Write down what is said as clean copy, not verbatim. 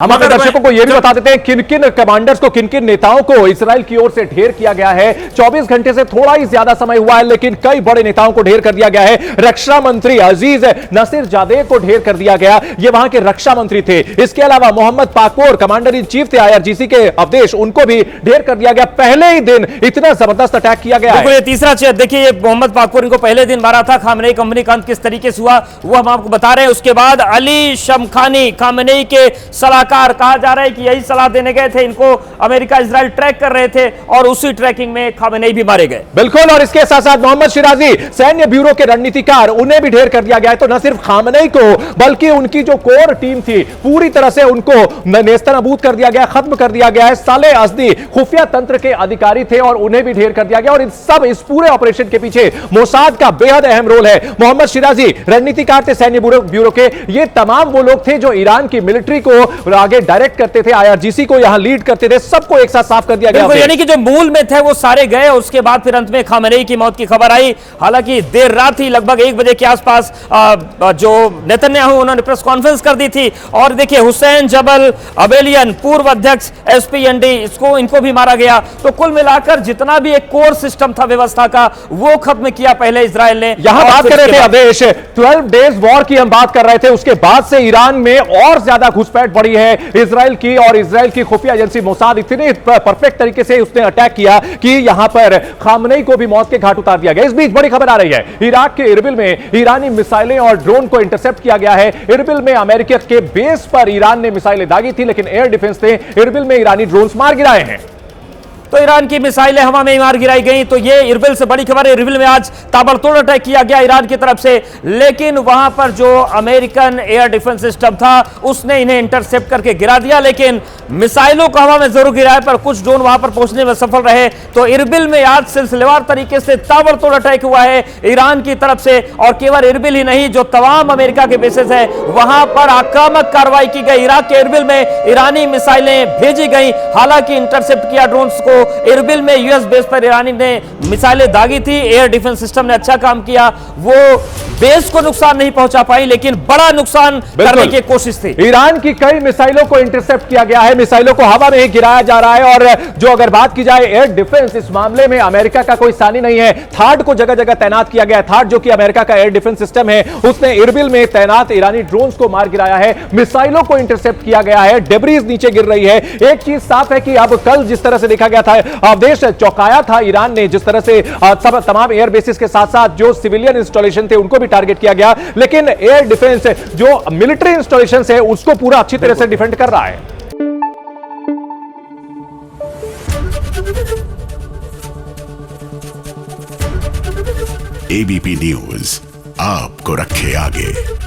हम अपने दर्शकों को यह भी बता देते हैं किन किन कमांडर्स को, किन किन नेताओं को इजराइल की ओर से ढेर किया गया है। 24 घंटे से थोड़ा ही ज्यादा समय हुआ है, लेकिन कई बड़े नेताओं को ढेर कर दिया गया है। रक्षा मंत्री अजीज नसीर जादेह को ढेर कर दिया गया, ये वहां के रक्षा मंत्री थे। इसके अलावा मोहम्मद पाकोर कमांडर इन चीफ थे IRGC के अवधेश, उनको भी ढेर कर दिया गया। पहले ही दिन इतना जबरदस्त अटैक किया गया है। ये तीसरा देखिए, ये मोहम्मद पाकोर इनको पहले दिन मारा था। खामनेई कंपनी का अंत किस तरीके से हुआ वो हम आपको बता रहे हैं। उसके बाद अली शमखानी खामनेई के सलाहकार, कहा जा रहा है कि यही सलाह देने गए थे इनको, अमेरिका इजराइल ट्रैक कर रहे थे और उसी ट्रैकिंग में खामनेई भी मारे गए। बिल्कुल, और इसके साथ साथ मोहम्मद शिराजी सैन्य ब्यूरो के रणनीतिकार, उन्हें भी ढेर कर दिया गया है। तो न सिर्फ खामनेई को बल्कि उनकी जो कोर टीम थी पूरी तरह से उनको नेस्तनाबूद कर दिया गया, खत्म कर दिया गया है। साले अजदी खुफिया तंत्र के अधिकारी थे और उन्हें भी ढेर कर दिया गया। और इन सब इस पूरे ऑपरेशन के पीछे मोसाद का बेहद अहम रोल है। मोहम्मद शिराजी रणनीतिकार थे सैन्य ब्यूरो के, ये तमाम वो लोग थे जो ईरान की मिलिट्री को आगे डायरेक्ट करते थे, IRGC को यहां लीड करते थे, सबको एक साथ साफ कर दिया गया। यानी कि जो मूल में थे वो सारे गए। उसके बाद फिर अंत में खामनेई की मौत की खबर आई। हालांकि देर रात ही लगभग 1 बजे के आसपास जो नेतन्याहू उन्होंने प्रेस कॉन्फ्रेंस कर दी थी। और देखिए, हुसैन जबल अबेलियन पूर्व अध्यक्ष SPND, इनको भी मारा गया। तो कुल मिलाकर जितना भी एक कोर सिस्टम था व्यवस्था का, वो खत्म किया पहले इजराइल ने। यहां बात कर रहे थे आदेश 12 डेज वॉर की हम बात कर रहे थे। उसके बाद से ईरान में और ज्यादा घुसपैठ बढ़ी है इजराइल की, और इजराइल की खुफिया एजेंसी मोसाद इतने परफेक्ट तरीके से उसने अटैक किया कि यहां पर खामनेई को भी मौत के घाट उतार दिया गया। इस बीच बड़ी खबर आ रही है, इराक के इरबिल में ईरानी मिसाइलें और ड्रोन को इंटरसेप्ट किया गया है। इरबिल में अमेरिका के बेस पर ईरान ने मिसाइलें दागी थी, लेकिन एयर डिफेंस ने इरबिल में ईरानी ड्रोन्स मार गिराए हैं। तो ईरान की मिसाइलें हवा में मार गिराई गई। तो ये इरबिल से बड़ी खबर है। इरबिल में आज ताबड़तोड़ अटैक किया गया ईरान की तरफ से, लेकिन वहां पर जो अमेरिकन एयर डिफेंस सिस्टम था उसने इन्हें इंटरसेप्ट करके गिरा दिया। लेकिन मिसाइलों को हवा में जरूर गिराया, पर कुछ ड्रोन वहां पर पहुंचने में सफल रहे। तो इरबिल में आज सिलसिलेवार तरीके से ताबड़तोड़ अटैक हुआ है ईरान की तरफ से। और केवल इरबिल ही नहीं, जो तमाम अमेरिका के बेसेस है वहां पर आक्रामक कार्रवाई की गई। इराक के इरबिल में ईरानी मिसाइलें भेजी गई। हालांकि इंटरसेप्ट किया ड्रोन्स को। इरबिल में US बेस पर ईरानी ने मिसाइलें दागी थी। एयर डिफेंस सिस्टम ने अच्छा काम किया, वो बेस को नुकसान नहीं पहुंचा पाई, लेकिन बड़ा नुकसान करने की कोशिश थी। ईरान की कई मिसाइलों को इंटरसेप्ट किया गया है, मिसाइलों को हवा में ही गिराया जा रहा है। और जो अगर बात की जाए एयर डिफेंस, इस मामले में अमेरिका का कोई सानी नहीं है। थार्ड को जगह जगह तैनात किया गया है। थार्ड जो कि अमेरिका का एयर डिफेंस सिस्टम है, उसने इरबिल में तैनात ईरानी ड्रोन्स को मार गिराया है। मिसाइलों को इंटरसेप्ट किया गया है, डेब्रीज नीचे गिर रही है। एक चीज साफ है कि अब कल जिस तरह से देखा गया था, देश चौंकाया था ईरान ने, जिस तरह से सब तमाम एयर बेसिस के साथ साथ जो सिविलियन इंस्टॉलेशन थे उनको भी टारगेट किया गया। लेकिन एयर डिफेंस जो मिलिट्री इंस्टॉलेशन है उसको पूरा अच्छी तरह से डिफेंड कर रहा है। ABP न्यूज आपको रखे आगे।